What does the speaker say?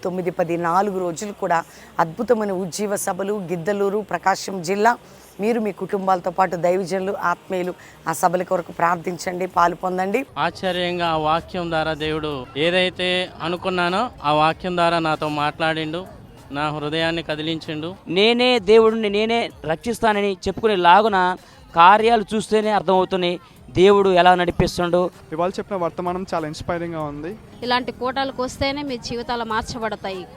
8, 9, 10 4 రోజులు కూడా అద్భుతమైన ఉజ్జీవ సభలు గిద్దలూరు, ప్రకాశం జిల్లా. మీరు మీ కుటుంబాలతో పాటు దైవజనులు, ఆత్మీయులు ఆ సభల కొరకు ప్రార్థించండి, పాలు పొందండి. ఆశ్చర్యంగా ఆ వాక్యం ద్వారా దేవుడు ఏదైతే అనుకున్నానో ఆ వాక్యం ద్వారా నాతో మాట్లాడిండు, నా హృదయాన్ని కదిలించిండు. నేనే దేవుడిని, నేనే రక్షిస్తానని చెప్పుకునే లాగున కార్యాలు చూస్తేనే అర్థమవుతున్నాయి దేవుడు ఎలా నడిపిస్తుండో. ఇవాళ చెప్పిన వర్తమానం చాలా ఇన్స్పైరింగ్గా ఉంది. ఇలాంటి కూటాలకు వస్తేనే మీ జీవితాలు మార్చబడతాయి.